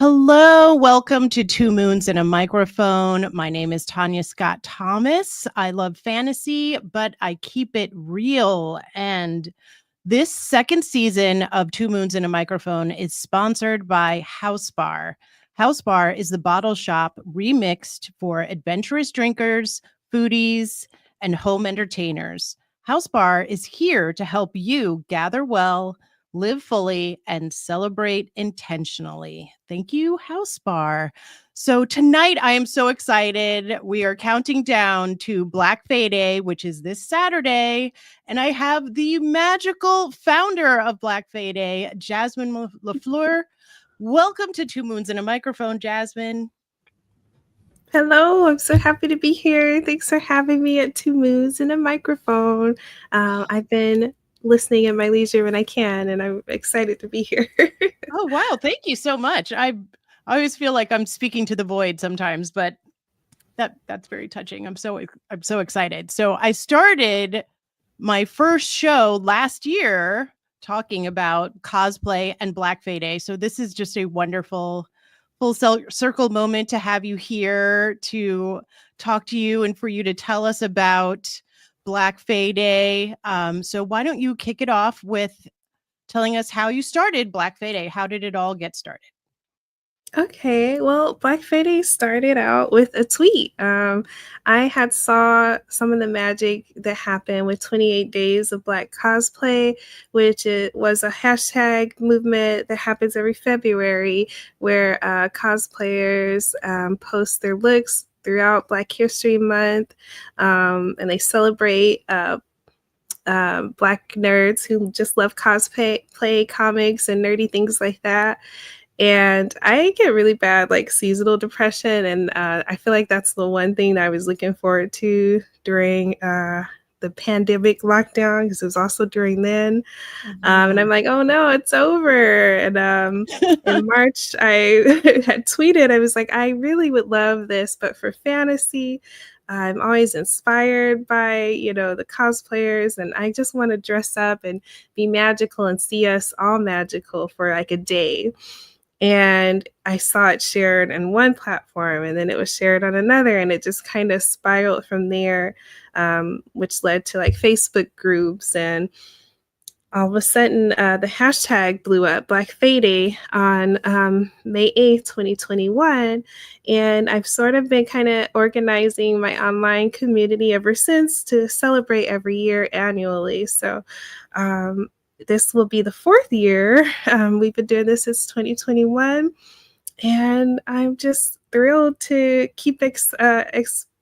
Hello, welcome to Two Moons and a Microphone. My name is Tanya Scott Thomas. I love fantasy, but I keep it real. And this second season of Two Moons and a Microphone is sponsored by House Bar. House Bar is the bottle shop remixed for adventurous drinkers, foodies, and home entertainers. House Bar is here to help you gather well, live fully, and celebrate intentionally. Thank you, House Bar. So tonight I am so excited. We are counting down to Black Fae Day, which is this Saturday. And I have the magical founder of Black Fae Day, Jasmine La Fleur. Welcome to Two Moons and a Microphone, Jasmine. Hello, I'm so happy to be here. Thanks for having me at Two Moons and a Microphone. I've been listening at my leisure when I can, and I'm excited to be here. Oh, wow. Thank you so much. I always feel like I'm speaking to the void sometimes, but that's very touching. I'm so excited. So I started my first show last year talking about cosplay and Black Fae Day. So this is just a wonderful full circle moment to have you here to talk to you and for you to tell us about Black Fae Day. So why don't you kick it off with telling us how you started Black Fae Day? How did it all get started? Okay, well, Black Friday started out with a tweet. I had saw some of the magic that happened with 28 Days of Black Cosplay, which it was a hashtag movement that happens every February where cosplayers post their looks throughout Black History Month, and they celebrate Black nerds who just love cosplay, comics, and nerdy things like that. And I get really bad like seasonal depression, and I feel like that's the one thing that I was looking forward to during the pandemic lockdown, because it was also during then. And I'm like, oh no, it's over. And in March, I had tweeted, I was like, I really would love this, but for fantasy. I'm always inspired by, the cosplayers, and I just want to dress up and be magical and see us all magical for like a day. And I saw it shared in one platform, and then it was shared on another, and it just kind of spiraled from there, which led to like Facebook groups. And all of a sudden, the hashtag blew up, Black Fae Day, on May 8th, 2021. And I've sort of been kind of organizing my online community ever since to celebrate every year annually. So this will be the fourth year. We've been doing this since 2021. And I'm just thrilled to keep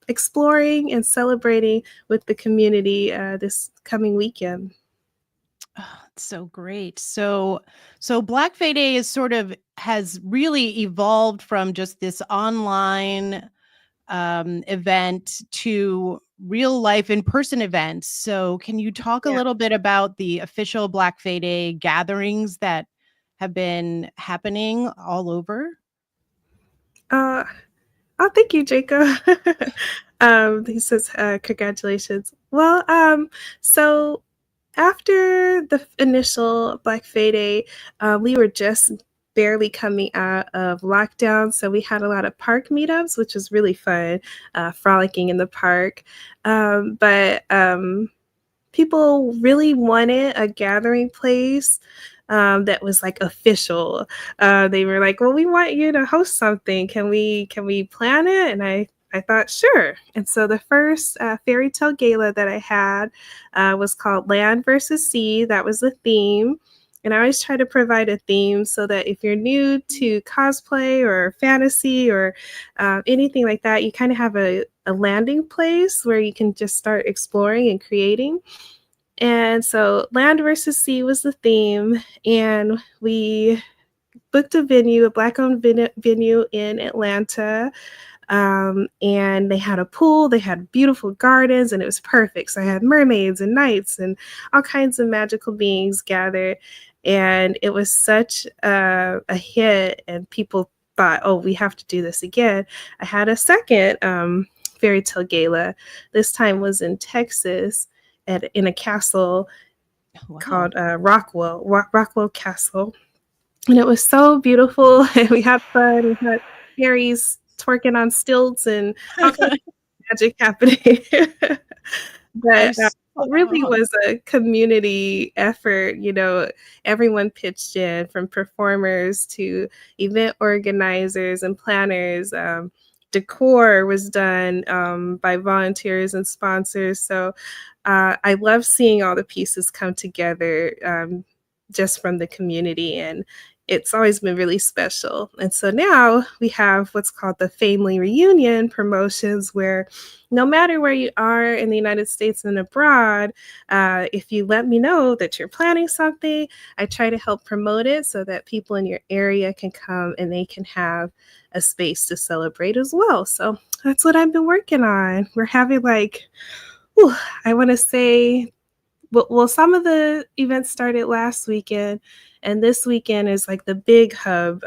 exploring and celebrating with the community this coming weekend. Oh, it's so great. So Black Fae Day has really evolved from just this online event to real life in-person events. So can you talk a little bit about the official Black Fae Day gatherings that have been happening all over? Oh, thank you, Jacob. He says, congratulations. Well, so after the initial Black Fae Day, we were just barely coming out of lockdown. So we had a lot of park meetups, which was really fun, frolicking in the park. But people really wanted a gathering place that was like official. They were like, well, we want you to host something. Can we plan it? And I thought, sure. And so the first fairy tale gala that I had was called Land versus Sea. That was the theme. And I always try to provide a theme so that if you're new to cosplay or fantasy or anything like that, you kind of have a landing place where you can just start exploring and creating. And so Land versus Sea was the theme. And we booked a venue, a Black-owned venue in Atlanta. And they had a pool, they had beautiful gardens, and it was perfect. So I had mermaids and knights and all kinds of magical beings gathered. And it was such a hit, and people thought, oh, we have to do this again. I had a second fairy tale gala. This time was in Texas in a castle called Rockwell Castle. and it was so beautiful. And we had fun. We had fairies twerking on stilts and all kinds of magic happening. I But it really saw. was a community effort. Everyone pitched in, from performers to event organizers and planners. Decor was done by volunteers and sponsors. So I love seeing all the pieces come together, just from the community. And it's always been really special. And so now we have what's called the Family Reunion promotions, where no matter where you are in the United States and abroad, if you let me know that you're planning something, I try to help promote it so that people in your area can come and they can have a space to celebrate as well. So that's what I've been working on. We're having whew, I want to say, well, some of the events started last weekend, and this weekend is like the big hub,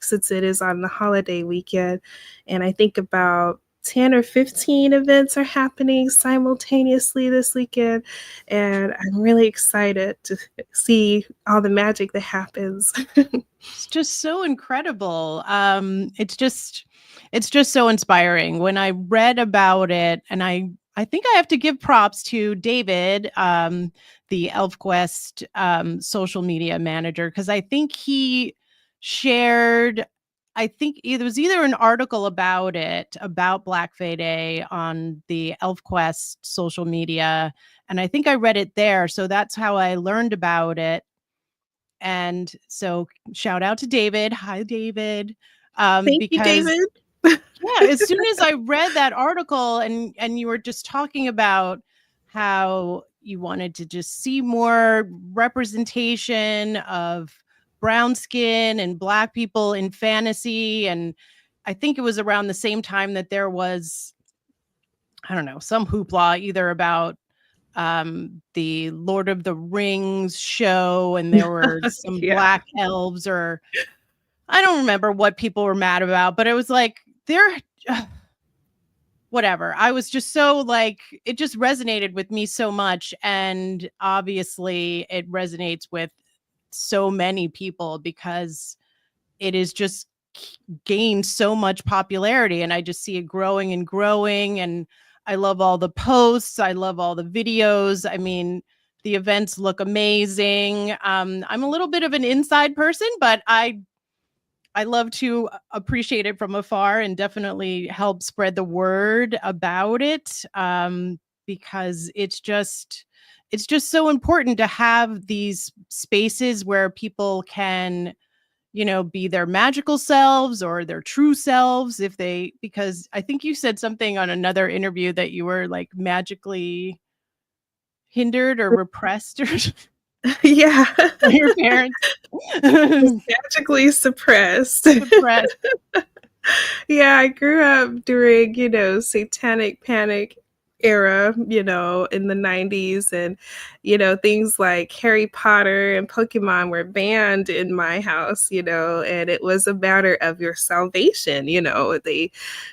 since it is on the holiday weekend. And I think about 10 or 15 events are happening simultaneously this weekend. And I'm really excited to see all the magic that happens. It's just so incredible. It's just so inspiring. When I read about it, and I think I have to give props to David, the ElfQuest social media manager, because I think he shared. I think it was either an article about it, about Black Fae Day on the ElfQuest social media, and I think I read it there. So that's how I learned about it. And so shout out to David. Hi, David. Thank you, Because David. yeah, as soon as I read that article, and you were just talking about how you wanted to just see more representation of brown skin and Black people in fantasy. And I think it was around the same time that there was, I don't know, some hoopla either about the Lord of the Rings show, and there were some Yeah. black elves, or I don't remember what people were mad about, but it was like they're whatever. I was just so like, it just resonated with me so much, and obviously it resonates with so many people because it is just gained so much popularity, and I just see it growing and growing. And I love all the posts, I love all the videos. I mean, the events look amazing. I'm a little bit of an inside person, but I love to appreciate it from afar and definitely help spread the word about it, because it's just so important to have these spaces where people can, be their magical selves or their true selves, because I think you said something on another interview that you were like magically hindered or repressed or Yeah. by your parents. Just magically suppressed. Suppressed. Yeah, I grew up during, satanic panic era, in the 90s. And, things like Harry Potter and Pokemon were banned in my house, and it was a matter of your salvation. They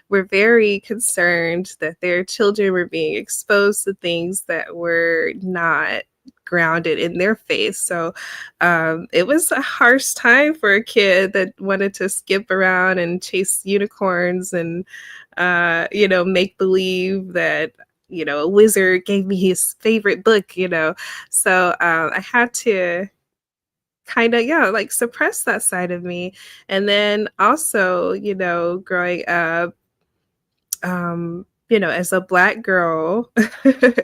were very concerned that their children were being exposed to things that were not grounded in their faith. So it was a harsh time for a kid that wanted to skip around and chase unicorns and, make believe that, a wizard gave me his favorite book. So I had to kind of, yeah, like suppress that side of me. And then also, growing up, as a Black girl,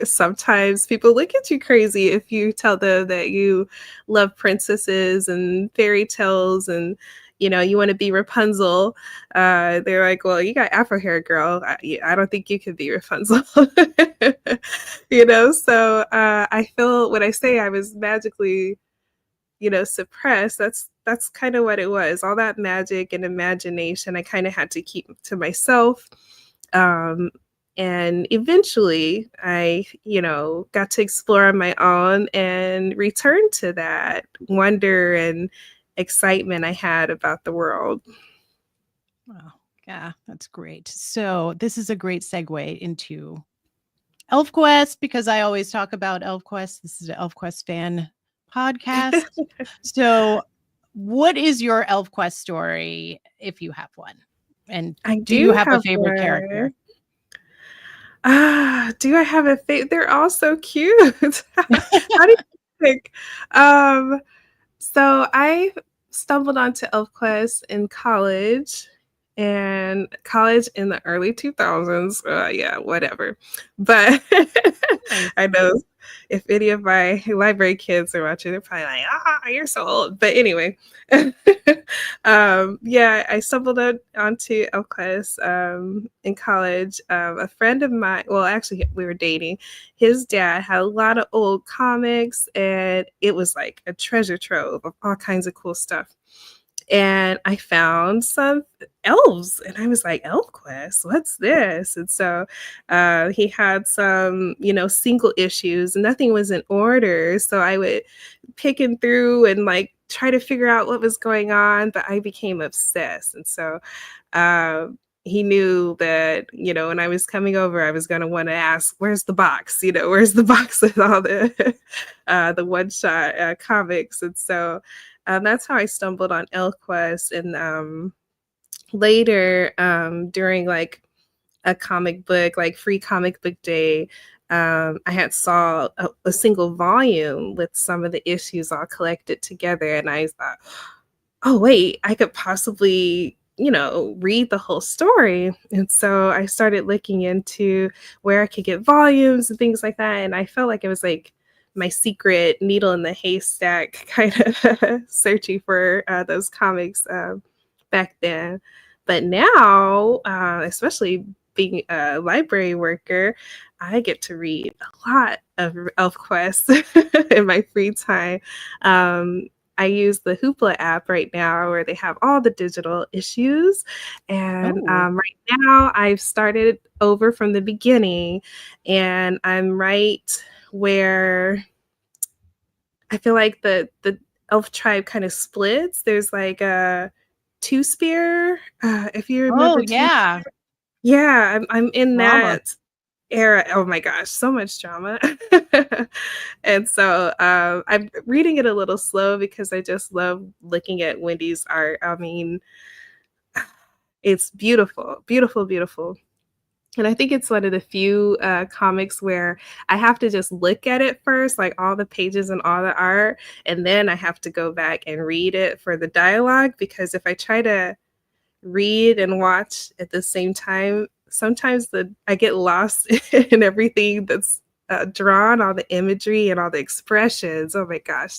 sometimes people look at you crazy if you tell them that you love princesses and fairy tales and, you want to be Rapunzel. They're like, well, you got Afro hair, girl. I don't think you could be Rapunzel. So I feel when I say I was magically, suppressed, that's kind of what it was. All that magic and imagination, I kind of had to keep to myself. Um, and eventually I, got to explore on my own and return to that wonder and excitement I had about the world. Wow. Yeah, that's great. So this is a great segue into ElfQuest, because I always talk about ElfQuest. This is an ElfQuest fan podcast. So what is your ElfQuest story, if you have one? And I do you do have a have favorite character? one. Do I have a favorite? They're all so cute. How do you pick? Um, so I stumbled onto ElfQuest in college, and college in the early 2000s. Yeah, whatever. But Nice. I know if any of my library kids are watching, they're probably like, "Ah, you're so old." But anyway, yeah, I stumbled onto ElfQuest in college. A friend of mine, well, actually, we were dating. His dad had a lot of old comics, and it was like a treasure trove of all kinds of cool stuff. And I found some elves, and I was like, ElfQuest, what's this? And so he had some, single issues, and nothing was in order. So I would picking through and like try to figure out what was going on, but I became obsessed. And so he knew that, when I was coming over, I was going to want to ask, where's the box? Where's the box with all the one shot comics? And so that's how I stumbled on ElfQuest. And later, during like a comic book, like free comic book day, I had saw a single volume with some of the issues all collected together, and I thought, oh wait, I could possibly read the whole story. And so I started looking into where I could get volumes and things like that, and I felt like it was like my secret needle in the haystack kind of searching for those comics back then. But now, especially being a library worker, I get to read a lot of ElfQuest in my free time. I use the Hoopla app right now where they have all the digital issues. And Oh, right now, I've started over from the beginning, and I'm right where I feel like the elf tribe kind of splits. There's like a two spear. If you oh remember two, yeah, yeah, I'm in drama. that era. Oh my gosh, so much drama. And so I'm reading it a little slow because I just love looking at Wendy's art. I mean, it's beautiful, beautiful, beautiful. And I think it's one of the few comics where I have to just look at it first, like all the pages and all the art, and then I have to go back and read it for the dialogue. Because if I try to read and watch at the same time, sometimes I get lost in everything that's drawn, all the imagery and all the expressions. Oh my gosh,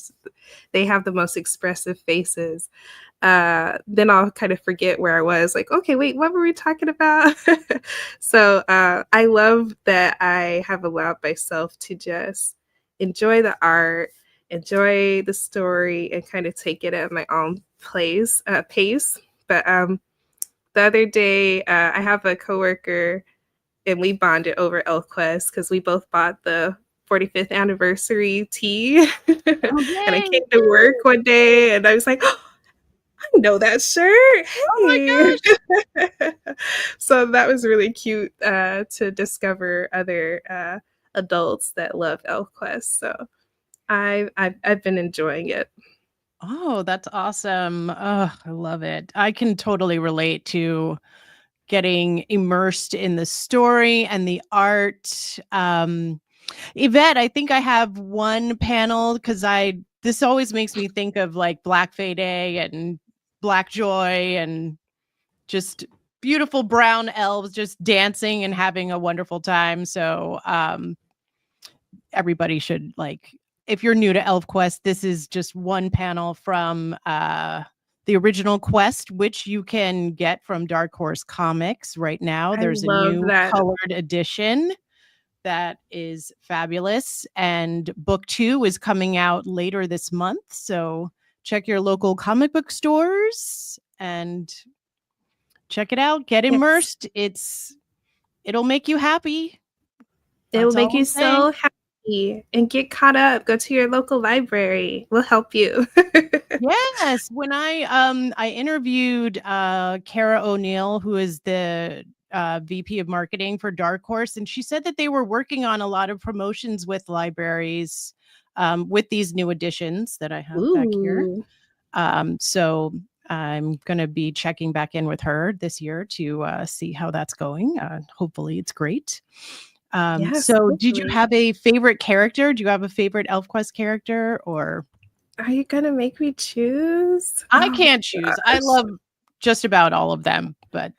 they have the most expressive faces. Then I'll kind of forget where I was. Like, okay, wait, what were we talking about? So I love that I have allowed myself to just enjoy the art, enjoy the story, and kind of take it at my own pace. But the other day, I have a coworker, and we bonded over ElfQuest because we both bought the 45th anniversary tea. Oh And I yay! came to work one day, and I was like, oh, I know that shirt. Oh my Hey. gosh! So that was really cute to discover other adults that love ElfQuest. So I've been enjoying it. Oh, that's awesome. Oh, I love it. I can totally relate to getting immersed in the story and the art. Yvette, I think I have one panel because this always makes me think of like Black Fae Day and Black Joy and just beautiful brown elves just dancing and having a wonderful time. So everybody should like, if you're new to ElfQuest, this is just one panel from the original quest, which you can get from Dark Horse Comics right now. I There's a love new that. colored edition that is fabulous. And book 2 is coming out later this month. So check your local comic book stores and check it out. Get Yes. immersed. It'll make you happy. It will That's make all you I'm saying. so happy and get caught up. Go to your local library. We'll help you. Yes, when I interviewed Kara O'Neill, who is the VP of marketing for Dark Horse, and she said that they were working on a lot of promotions with libraries with these new editions that I have back here. Ooh. So I'm going to be checking back in with her this year to see how that's going. Hopefully, it's great. Yes, So did you hopefully. have a favorite character? Do you have a favorite ElfQuest character, or Are you gonna make me choose? I Oh can't my choose. I gosh. love just about all of them, but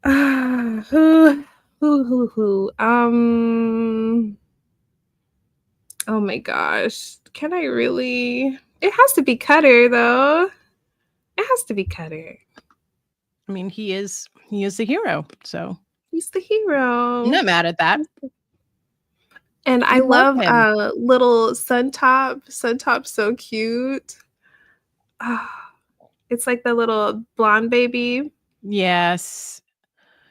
Who? Oh my gosh. Can I really? It has to be Cutter though. It has to be Cutter. I mean, he is the hero, so He's the I'm hero. not mad at that. And I I love love him. little Suntop. Suntop's so cute. Ah, it's like the little blonde baby. Yes.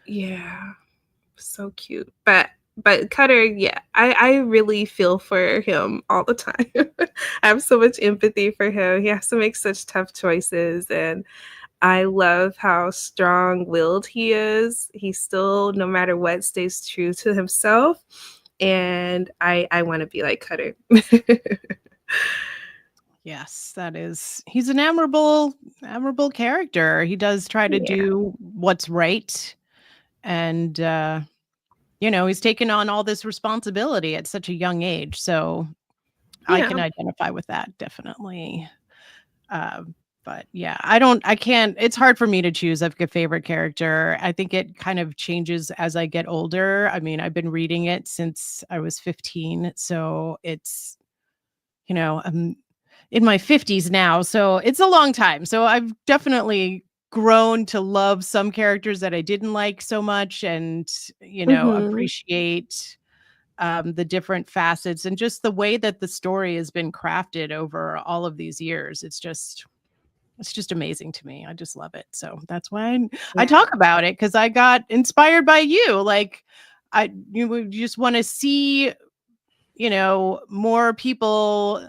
Yeah, so cute. But Cutter, yeah, I really feel for him all the time. I have so much empathy for him. He has to make such tough choices, and I love how strong-willed he is. He still, no matter what, stays true to himself, and I wanna be like Cutter. Yes, he's an admirable character. He does try to Yeah, do what's right, and he's taken on all this responsibility at such a young age. So I yeah, can identify with that definitely. But yeah, I can't, it's hard for me to choose like a favorite character. I think it kind of changes as I get older. I mean, I've been reading it since I was 15. So I'm in my 50s now. So it's a long time. So I've definitely grown to love some characters that I didn't like so much and, mhm, appreciate the different facets and just the way that the story has been crafted over all of these years. It's just amazing to me. I just love it. So that's why I yeah, talk about it, because I got inspired by you. Like you would just want to see, more people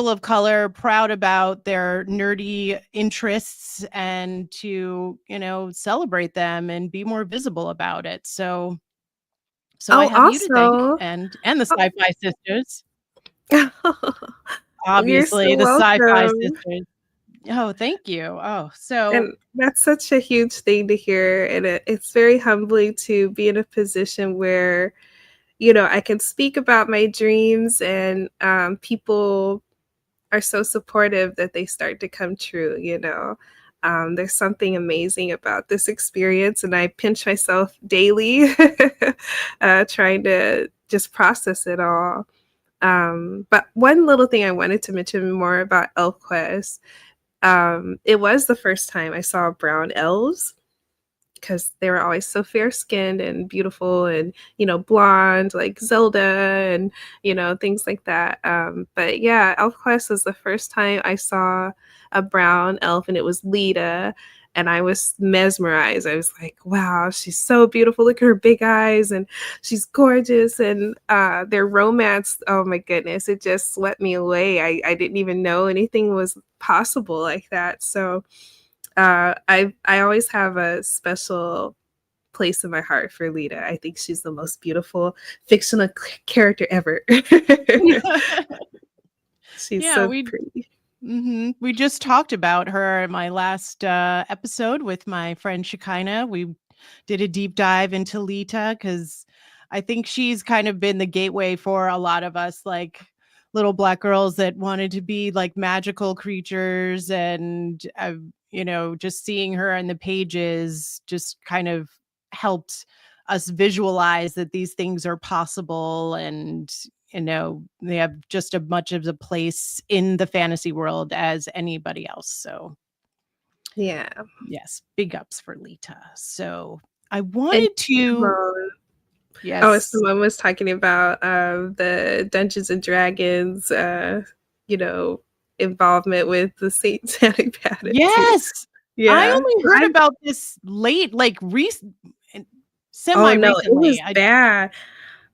of color proud about their nerdy interests and to, celebrate them and be more visible about it. So I Oh, have you to thank, also and the oh Sci-Fi Sisters. you're Obviously, so the Sci-Fi welcome. Sisters. Oh, thank you. Oh, so And that's such a huge thing to hear, and it's very humbling to be in a position where, I can speak about my dreams and, people are so supportive that they start to come true. There's something amazing about this experience, and I pinch myself daily, trying to just process it all. But one little thing I wanted to mention more about ElfQuest, it was the first time I saw brown elves because they were always so fair skinned and beautiful and, blonde like Zelda and, things like that. But yeah, ElfQuest was the first time I saw a brown elf and it was Lita. And I was mesmerized. I was like, wow, she's so beautiful. Look at her big eyes and she's gorgeous. And their romance, oh my goodness, it just swept me away. I didn't even know anything was possible like that. So I always have a special place in my heart for Lita. I think she's the most beautiful fictional character ever. She's yeah, so we pretty. we just talked about her in my last episode with my friend Shekinah. We did a deep dive into Lita because I think she's kind of been the gateway for a lot of us, like little black girls that wanted to be like magical creatures. And, just seeing her in the pages just kind of helped us visualize that these things are possible, and they have just as much of a place in the fantasy world as anybody else. So Yeah. yes, big ups for Lita. So I And wanted to, Simone. Oh, yes, Simone was talking about the Dungeons and Dragons, you know, involvement with the Satanic Panic too. yes, I Yeah. only heard I about this late, like Oh semi no, it recently. was I bad.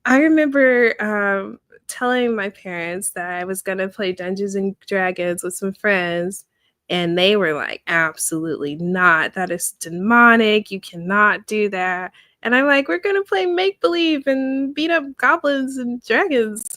I remember, telling my parents that I was gonna play Dungeons and Dragons with some friends, and they were like, "Absolutely not. That is demonic. You cannot do that." And I'm like, "We're gonna play make believe and beat up goblins and dragons."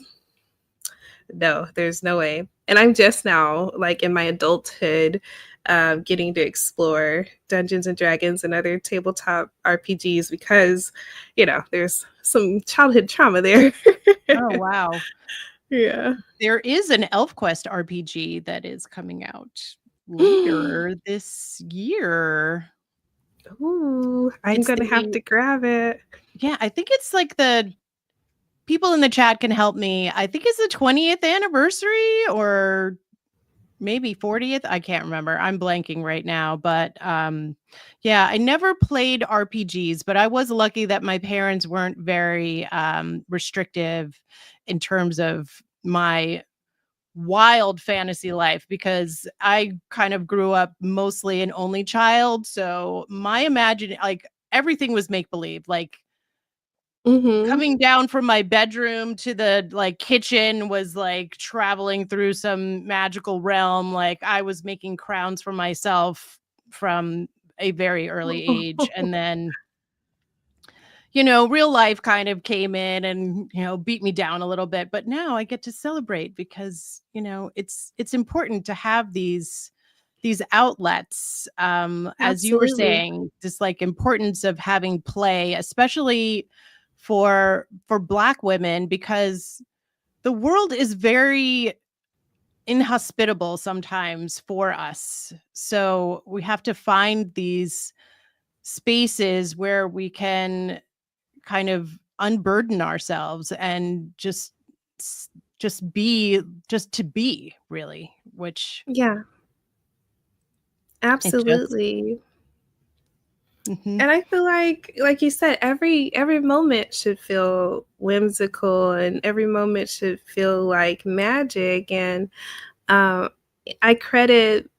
No, there's no way. And I'm just now, like in my adulthood, getting to explore Dungeons and Dragons and other tabletop RPGs because, there's some childhood trauma there. Oh, wow. Yeah. There is an ElfQuest RPG that is coming out later this year. Ooh, I'm It's gonna have to grab it. yeah, I think it's like the people in the chat can help me. I think it's the 20th anniversary or maybe 40th. I can't remember. I'm blanking right now, but yeah, I never played RPGs, but I was lucky that my parents weren't very restrictive in terms of my wild fantasy life because I kind of grew up mostly an only child. So my like everything was make believe. Like Mhm. coming down from my bedroom to the like kitchen was like traveling through some magical realm. Like I was making crowns for myself from a very early age. And then real life kind of came in and, beat me down a little bit. But now I get to celebrate because, it's important to have these outlets. As you were Absolutely. saying, this like importance of having play, especially for Black women, because the world is very inhospitable sometimes for us. So we have to find these spaces where we can kind of unburden ourselves and just to be really, which Yeah, it just absolutely. mhm. And I feel like you said, every moment should feel whimsical and every moment should feel like magic. And um, I credit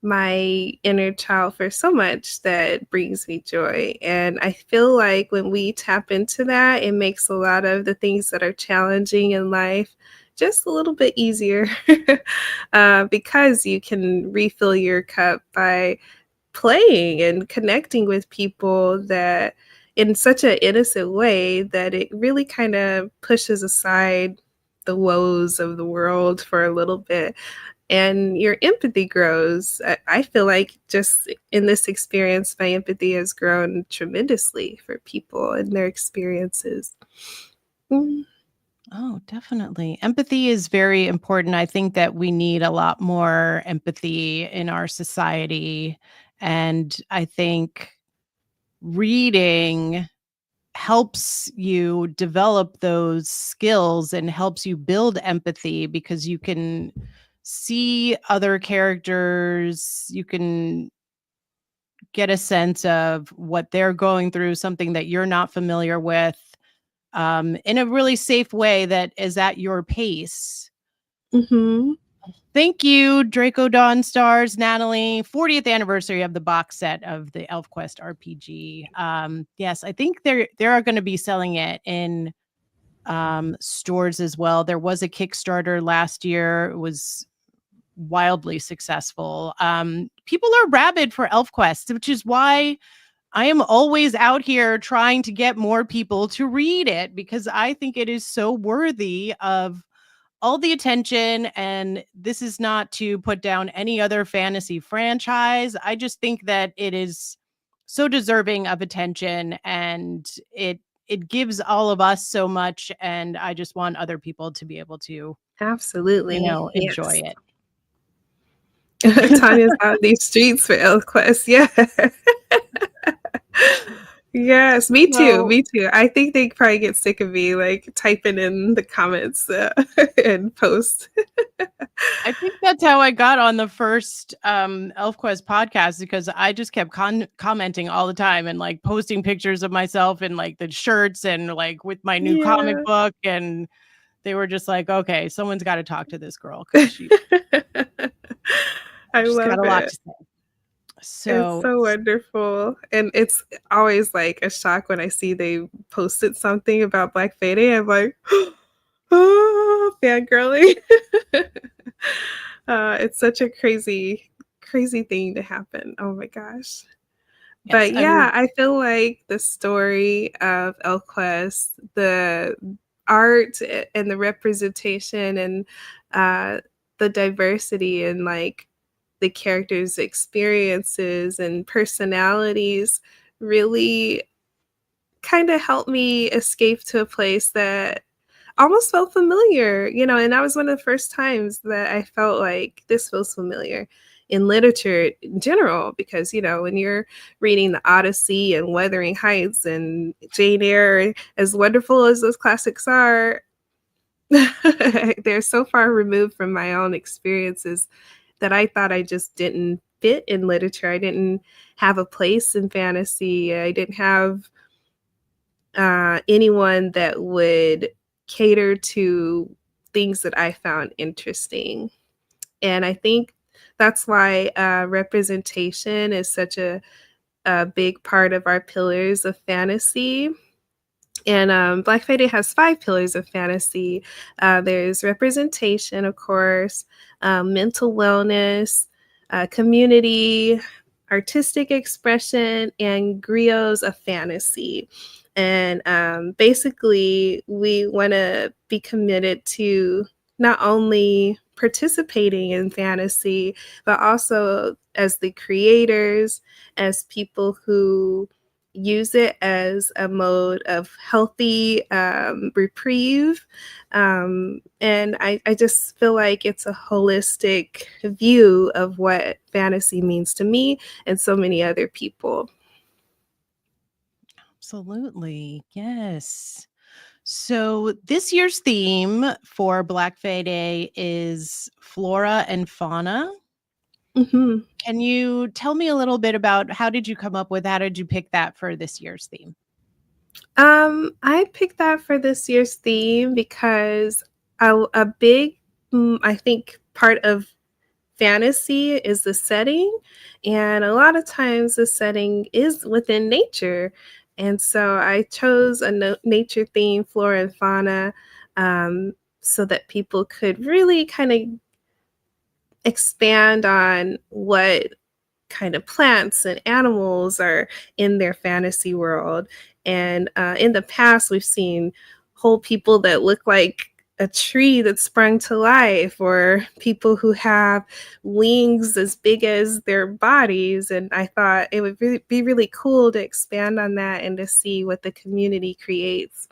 my inner child for so much that brings me joy. And I feel like when we tap into that, it makes a lot of the things that are challenging in life just a little bit easier because you can refill your cup by playing and connecting with people that in such an innocent way that it really kind of pushes aside the woes of the world for a little bit and your empathy grows. I feel like just in this experience, my empathy has grown tremendously for people and their experiences. Mm. Oh, definitely. Empathy is very important. I think that we need a lot more empathy in our society. And I think reading helps you develop those skills and helps you build empathy because you can see other characters, you can get a sense of what they're going through, something that you're not familiar with, in a really safe way that is at your pace. Mhm. Thank you, Draco Dawn Stars, Natalie. 40th anniversary of the box set of the ElfQuest RPG. Yes, I think they are going to be selling it in stores as well. There was a Kickstarter last year. It was wildly successful. People are rabid for ElfQuest, which is why I am always out here trying to get more people to read it because I think it is so worthy of all the attention. And this is not to put down any other fantasy franchise. I just think that it is so deserving of attention and it gives all of us so much. And I just want other people to be able to, Absolutely. enjoy Yes. it. Tanya's out in these streets for ElfQuest. Yeah. Yes, me too. So Me too. I think they probably get sick of me like typing in the comments and post. I think that's how I got on the first ElfQuest podcast because I just kept commenting all the time and like posting pictures of myself in like the shirts and like with my new comic Yeah. book. And they were just like, okay, someone's got to talk to this girl because I she's got love a lot it. to say. It's So so wonderful. And it's always like a shock when I see they posted something about Black Fae. I'm like, oh, fangirling. It's such a crazy, crazy thing to happen. Oh my gosh. yes, But I mean, yeah, I feel like the story of ElfQuest, the art and the representation and the diversity and like the characters' experiences and personalities really kind of helped me escape to a place that almost felt familiar, you know, and that was one of the first times that I felt like this feels familiar in literature in general, because, you know, when you're reading The Odyssey and Wuthering Heights and Jane Eyre, as wonderful as those classics are, they're so far removed from my own experiences that I thought I just didn't fit in literature. I didn't have a place in fantasy. I didn't have anyone that would cater to things that I found interesting. And I think that's why representation is such a big part of our pillars of fantasy. And Black Fae has 5 pillars of fantasy. There's representation, of course, mental wellness, community, artistic expression, and griots of fantasy. And basically, we want to be committed to not only participating in fantasy, but also as the creators, as people who use it as a mode of healthy reprieve. And I just feel like it's a holistic view of what fantasy means to me and so many other people. Absolutely. Yes. So this year's theme for Black Fae Day is flora and fauna. Mhm. Can you tell me a little bit about how did you come up with, how did you pick that for this year's theme? I picked that for this year's theme because a big, I think, part of fantasy is the setting, and a lot of times the setting is within nature. And so I chose a nature theme, flora and fauna, um, so that people could really kind of expand on what kind of plants and animals are in their fantasy world. And in the past, we've seen whole people that look like a tree that sprung to life, or people who have wings as big as their bodies. And I thought it would be really cool to expand on that and to see what the community creates.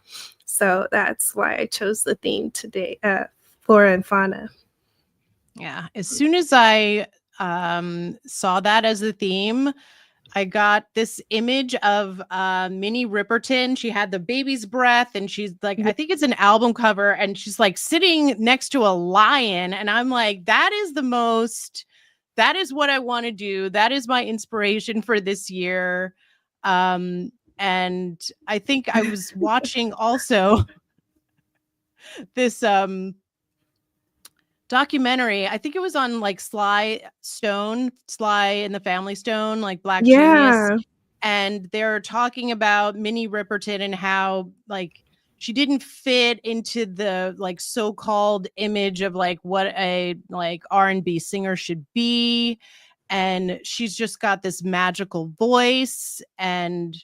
So that's why I chose the theme today, flora and fauna. Yeah. As soon as I saw that as the theme, I got this image of Minnie Riperton. She had the baby's breath, and she's like, I think it's an album cover, and she's like sitting next to a lion. And I'm like, that is what I want to do. That is my inspiration for this year. And I think I was watching also this documentary. I think it was on like Sly and the Family Stone, like Black Genius. Yeah, And they're talking about Minnie Riperton and how like she didn't fit into the like so-called image of like what a like R&B singer should be. And she's just got this magical voice. And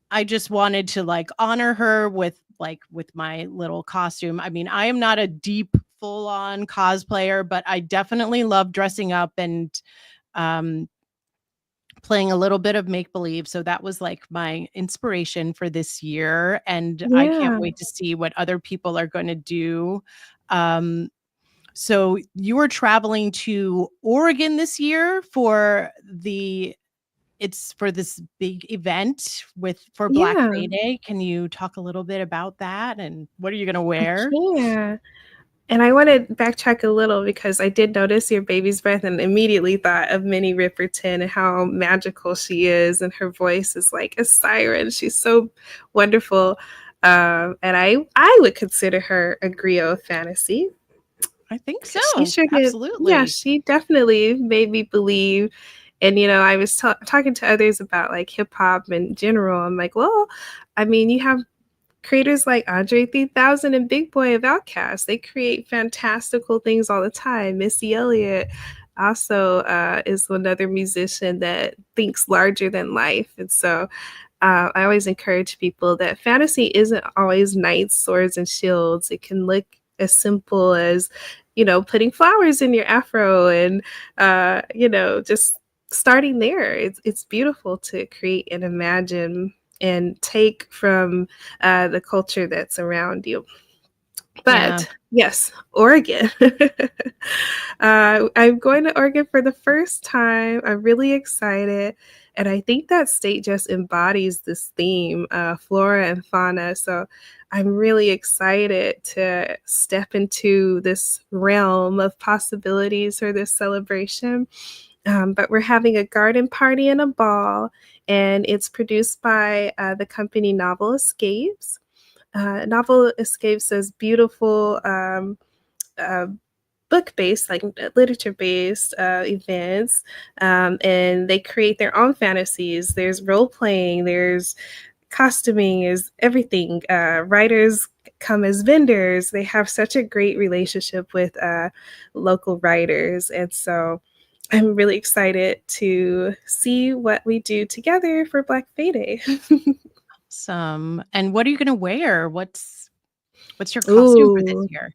I just wanted to like honor her with my little costume. I mean, I am not a deep full on cosplayer, but I definitely love dressing up and um playing a little bit of make believe. So that was like my inspiration for this year, and I can't yeah, wait to see what other people are going to do. Um so you were traveling to Oregon this year for this big event for Black yeah. Friday. Can you talk a little bit about that and what are you going to I wear? can. And I want to backtrack a little because I did notice your baby's breath and immediately thought of Minnie Riperton and how magical she is, and her voice is like a siren. She's so wonderful. And I would consider her a griot of fantasy. I think 'Cause she so. sure did. Yeah, Absolutely. she definitely made me believe. And, you know, I was talking to others about like hip hop in general. I'm like, well, I mean, you have creators like Andre 3000 and Big Boy of Outkast. They create fantastical things all the time. Missy Elliott also is another musician that thinks larger than life. And so I always encourage people that fantasy isn't always knights, swords, and shields. It can look as simple as, putting flowers in your afro and, just starting there. It's beautiful to create and imagine and take from the culture that's around you. Yeah. But yes, Oregon. I'm going to Oregon for the first time. I'm really excited. And I think that state just embodies this theme, flora and fauna. So I'm really excited to step into this realm of possibilities for this celebration. But we're having a garden party and a ball, and it's produced by the company Novel Escapes. Novel Escapes says beautiful uh, book-based, like literature-based events, and they create their own fantasies. There's role-playing, there's costuming, is everything. Writers come as vendors. They have such a great relationship with local writers, and so I'm really excited to see what we do together for Black Fae Day. Some. And what are you gonna wear? What's your costume for this Ooh. year?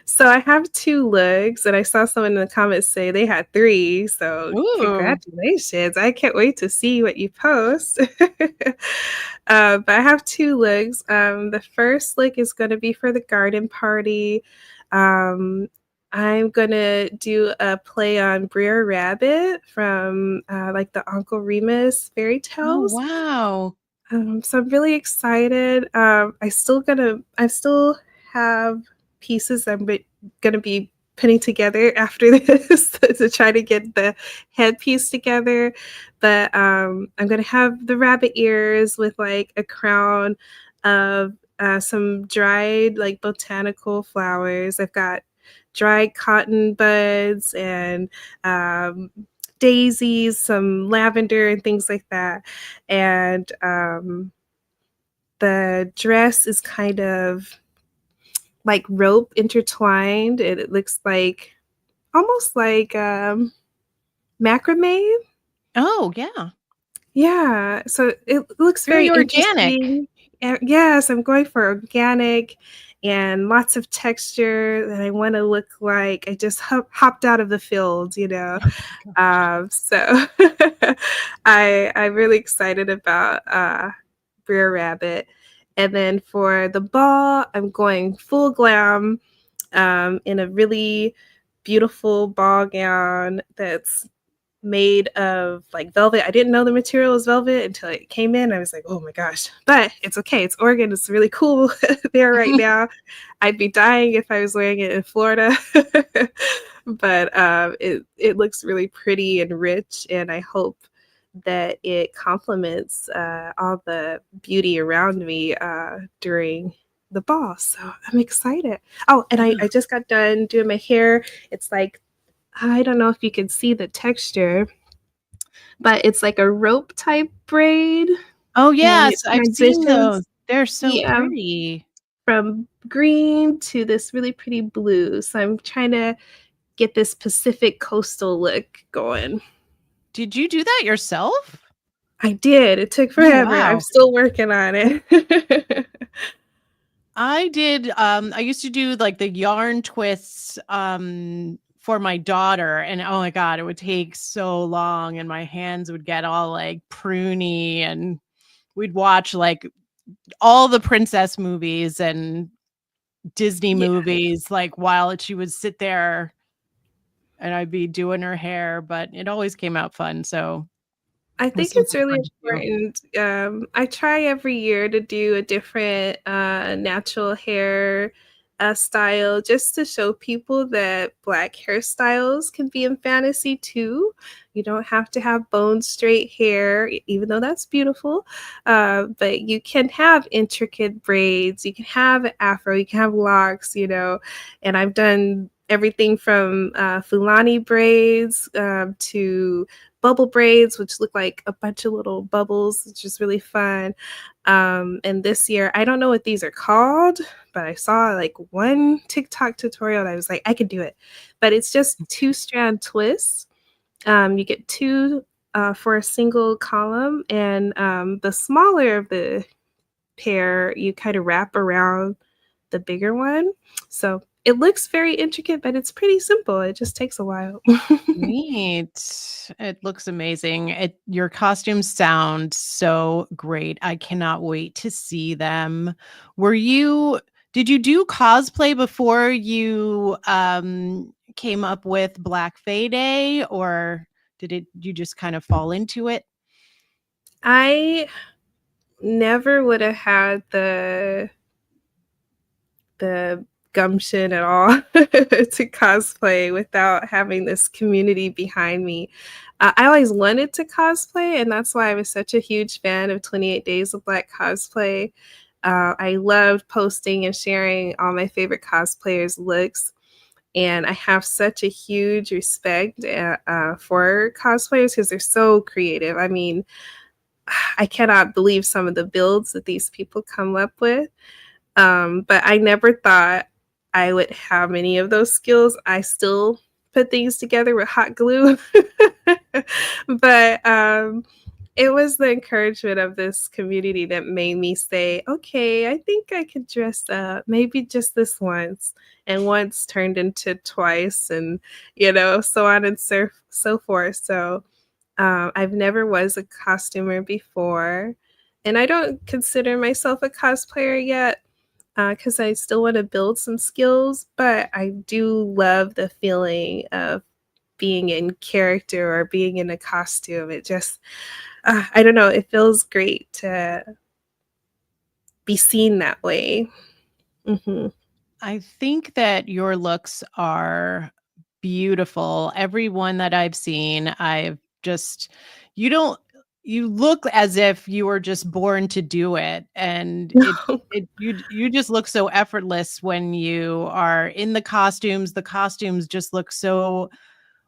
So I have 2 looks, and I saw someone in the comments say they had 3, so Ooh. congratulations. I can't wait to see what you post. But I have 2 looks. The first look is gonna be for the garden party. Um, I'm gonna do a play on Brer Rabbit from, like, the Uncle Remus fairy Oh, tales. wow. So I'm really excited. I still have pieces gonna be putting together after this to try to get the headpiece together. But I'm gonna have the rabbit ears with like a crown of some dried like botanical flowers. I've got dried cotton buds and um, daisies, some lavender and things like that. And the dress is kind of like rope intertwined. It looks like almost like macrame. Oh, yeah. Yeah, so it looks very Very organic. interesting. Yes, I'm going for organic and lots of texture that I want to look like I just hopped out of the field, you know. Oh my gosh. So I'm really excited about Brer Rabbit. And then for the ball, I'm going full glam in a really beautiful ball gown that's made of like velvet. I didn't know the material was velvet until it came in. I was like, oh my gosh. But it's okay. It's Oregon. It's really cool there right now. I'd be dying if I was wearing it in Florida. But it looks really pretty and rich, and I hope that it complements all the beauty around me during the ball. So I'm excited. Oh, and I just got done doing my hair. It's like, I don't know if you can see the texture, but it's like a rope type braid, Oh, and yes, it I've seen those. transitions, They're so yeah, pretty. from green to this really pretty blue. So I'm trying to get this Pacific coastal look going. Did you do that yourself? I did. It took Oh, forever. I'm wow. still working on it. I did, I used to do, like, the yarn twists, for my daughter, and, oh my god, it would take so long, and my hands would get all, like, pruny, and we'd watch, like, all the princess movies and Disney Yeah. movies, like, while she would sit there and I'd be doing her hair, but it always came out fun, so I it was think it's something really fun to do. important. I try every year to do a different natural hair style just to show people that Black hairstyles can be in fantasy too. You don't have to have bone straight hair, even though that's beautiful. But you can have intricate braids, you can have an afro, you can have locks, And I've done everything from Fulani braids to bubble braids, which look like a bunch of little bubbles, which is really fun. And this year, I don't know what these are called, but I saw like one TikTok tutorial and I was like, I could do it. But it's just 2-strand twists. You get two for a single column, and the smaller of the pair you kind of wrap around the bigger one. So it looks very intricate, but it's pretty simple. It just takes a while. Neat. It looks amazing. Your costumes sound so great. I cannot wait to see them. Were you did you do cosplay before you came up with Black Fae Day, or did you just kind of fall into it? I never would have had the gumption at all to cosplay without having this community behind me. I always wanted to cosplay, and that's why I was such a huge fan of 28 Days of Black Cosplay. I loved posting and sharing all my favorite cosplayers' looks. And I have such a huge respect for cosplayers because they're so creative. I mean, I cannot believe some of the builds that these people come up with. But I never thought I would have any of those skills. I still put things together with hot glue. But it was the encouragement of this community that made me say, okay, I think I could dress up, maybe just this once. And once turned into twice, and so on and so forth. So I've never was a costumer before, and I don't consider myself a cosplayer yet because I still want to build some skills, but I do love the feeling of being in character or being in a costume. It just, I don't know, it feels great to be seen that way. Hmm. I think that your looks are beautiful. Every one that I've seen, I've just you don't you look as if you were just born to do it, and you just look so effortless when you are in the costumes. The costumes just look so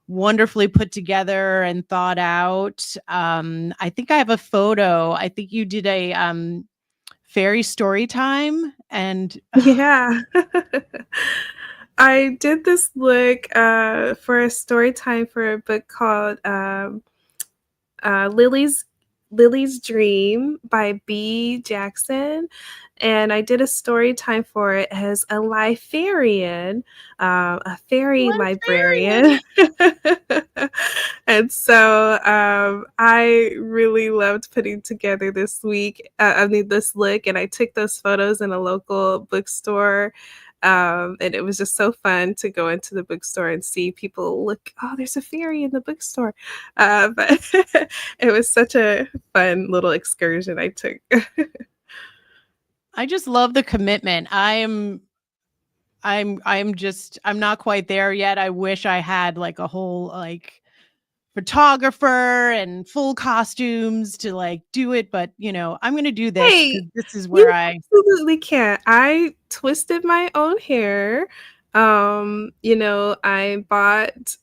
wonderfully put together and thought out. I think I have a photo. I think you did a fairy story time, and Yeah. I did this look for a story time for a book called Lily's Dream by B. Jackson. And I did a story time for it as a librarian, a fairy librarian. And so I really loved putting together this look, and I took those photos in a local bookstore. And it was just so fun to go into the bookstore and see people look, oh, there's a fairy in the bookstore. But it was such a fun little excursion I took. I just love the commitment. I'm not quite there yet. I wish I had like a whole like photographer and full costumes to like do it, but I'm going to do this Hey, cuz this is where you I absolutely can. I twisted my own hair. I bought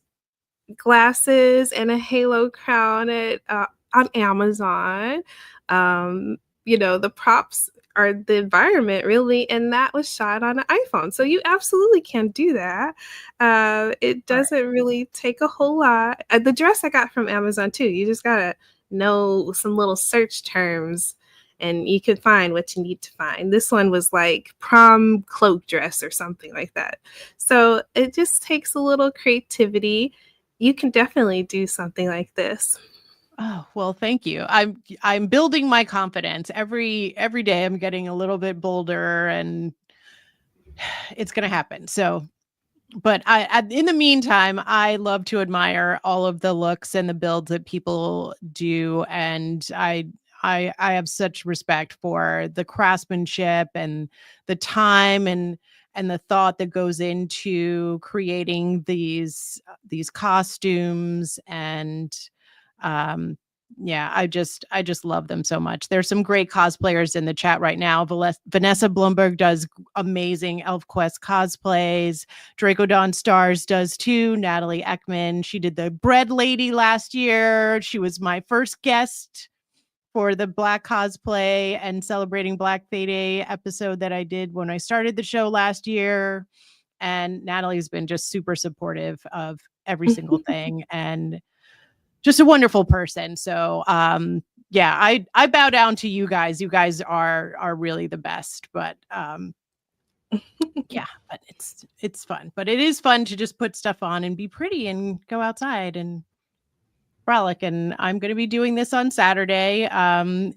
glasses and a halo crown on Amazon. Um, the props are the environment really, and that was shot on an iPhone. So you absolutely can do that. It All right. doesn't really take a whole lot. The dress I got from Amazon too. You just gotta know some little search terms. And you can find what you need to find. This one was like prom cloak dress or something like that. So it just takes a little creativity. You can definitely do something like this. Oh, well, thank you. I'm building my confidence. Every day I'm getting a little bit bolder, and it's going to happen. So but in the meantime, I love to admire all of the looks and the builds that people do, and I have such respect for the craftsmanship and the time and the thought that goes into creating these costumes. And um yeah, I just love them so much. There's some great cosplayers in the chat right now. Vanessa Bloomberg does amazing ElfQuest cosplays. Draco Dawn Stars does too. Natalie Ekman, she did the bread lady last year. She was my first guest for the Black cosplay and celebrating Black Fae Day episode that I did when I started the show last year. And Natalie's been just super supportive of every single thing, and just a wonderful person. So yeah, I bow down to you guys. You guys are really the best. But Yeah, but it's fun. But it is fun to just put stuff on and be pretty and go outside and frolic. And I'm going to be doing this on Saturday.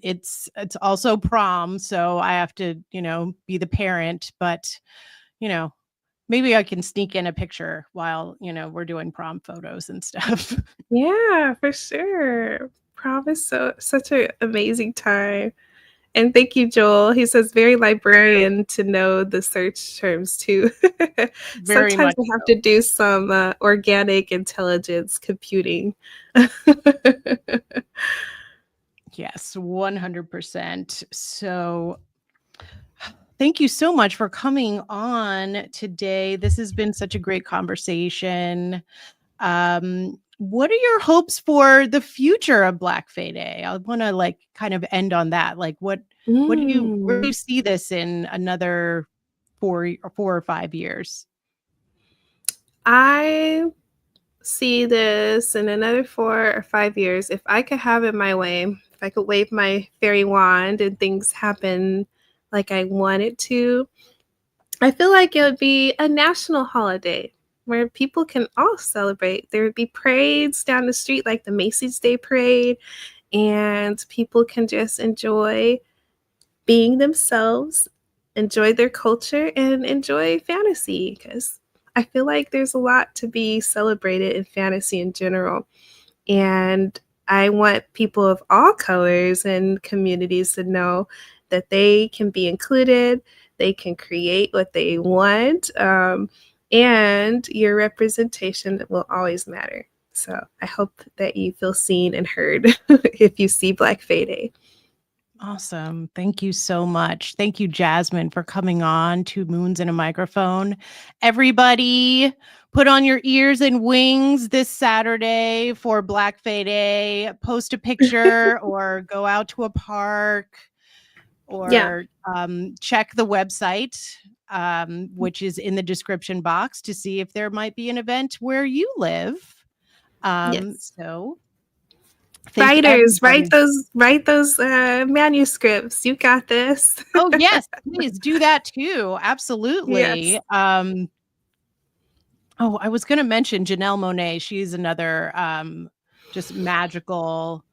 It's also prom, so I have to, be the parent, but you know, maybe I can sneak in a picture while, we're doing prom photos and stuff. Yeah, for sure. Prom is such an amazing time. And thank you, Joel. He says very librarian to know the search terms too. Very Sometimes much we have so. to do some organic intelligence computing. Yes, 100%. So thank you so much for coming on today. This has been such a great conversation. What are your hopes for the future of Black Fae Day? I want to kind of end on that. Like where do Mm. you see this in another 4 or 5 years? I see this in another 4 or 5 years. If I could have it my way, if I could wave my fairy wand and things happen like I want it to, I feel like it would be a national holiday where people can all celebrate. There would be parades down the street like the Macy's Day Parade, and people can just enjoy being themselves, enjoy their culture, and enjoy fantasy because I feel like there's a lot to be celebrated in fantasy in general. And I want people of all colors and communities to know that they can be included, they can create what they want, and your representation will always matter. So I hope that you feel seen and heard if you see Black Fae Day. Awesome. Thank you so much. Thank you, Jasmine, for coming on 2 Moons and a Microphone. Everybody, put on your ears and wings this Saturday for Black Fae Day. Post a picture or go out to a park Yeah. or check the website, which is in the description box to see if there might be an event where you live. Yes. So thank Writers, everybody. write those manuscripts. You got this. Oh, yes, please do that too. Absolutely. Yes. Oh, I was gonna mention Janelle Monáe. She's another, just magical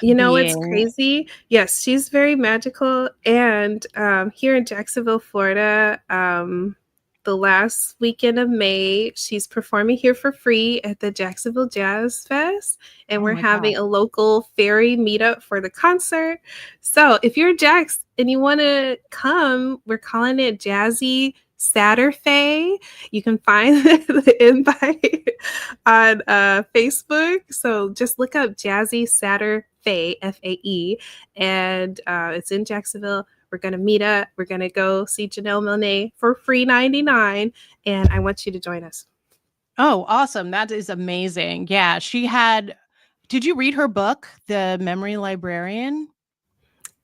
You know what's being. crazy? Yes, she's very magical. And here in Jacksonville, Florida, the last weekend of May, she's performing here for free at the Jacksonville Jazz Fest. And Oh we're my god. having a local fairy meetup for the concert. So if you're Jax and you want to come, we're calling it Jazzy Saturday. You can find the invite on Facebook. So just look up Jazzy Saturday, Fae, and it's in Jacksonville. We're going to meet up. We're going to go see Janelle Monáe for free 99, and I want you to join us. Oh, awesome. That is amazing. Yeah, did you read her book, The Memory Librarian?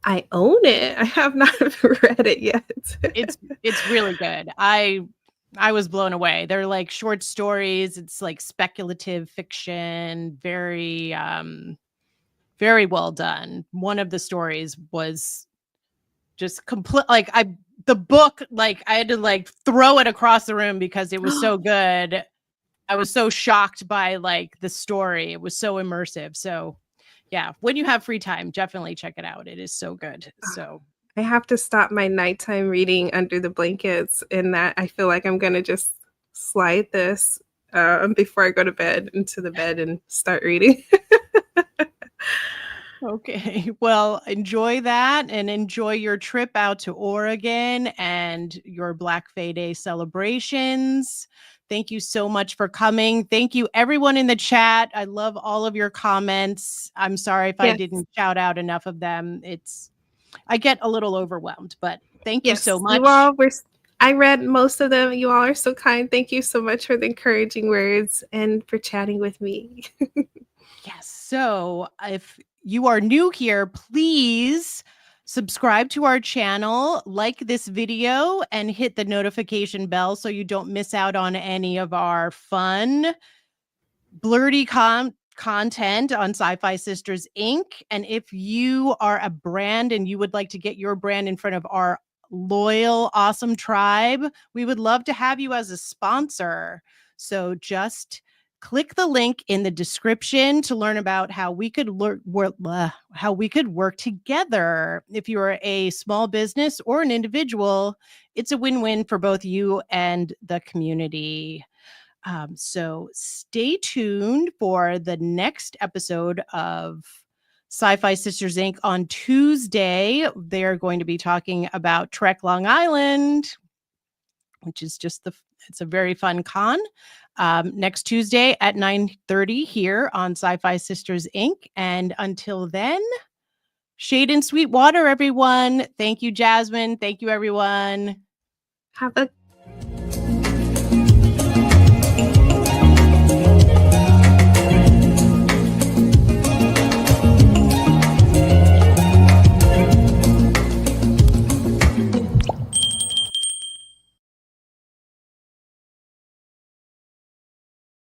I own it. I have not read it yet. It's really good. I was blown away. They're like short stories. It's like speculative fiction, very well done. One of the stories was just complete the book, like I had to like throw it across the room because it was so good. I was so shocked by like the story. It was so immersive. So yeah, when you have free time, definitely check it out. It is so good. So I have to stop my nighttime reading under the blankets, and that I feel like I'm going to just slide this before I go to bed into the bed and start reading. okay. Well, enjoy that and enjoy your trip out to Oregon and your Black Fae Day celebrations. Thank you so much for coming. Thank you, everyone in the chat. I love all of your comments. I'm sorry if I Yes. didn't shout out enough of them. I get a little overwhelmed, but thank you so Yes. You much. all were, I read most of them. You all are so kind. Thank you so much for the encouraging words and for chatting with me. Yes. So if you are new here, please subscribe to our channel, like this video, and hit the notification bell so you don't miss out on any of our fun, blurty content on Sci-Fi Sisters Inc. And if you are a brand and you would like to get your brand in front of our loyal, awesome tribe, we would love to have you as a sponsor. So just click the link in the description to learn about how we could work together. If you're a small business or an individual, it's a win-win for both you and the community. So stay tuned for the next episode of Sci-Fi Sisters Inc. on Tuesday. They're going to be talking about Trek Long Island, which is it's a very fun con. Next Tuesday at 9:30 here on Sci-Fi Sisters Inc. And until then, shade and sweet water, everyone. Thank you, Jasmine. Thank you, everyone. Have a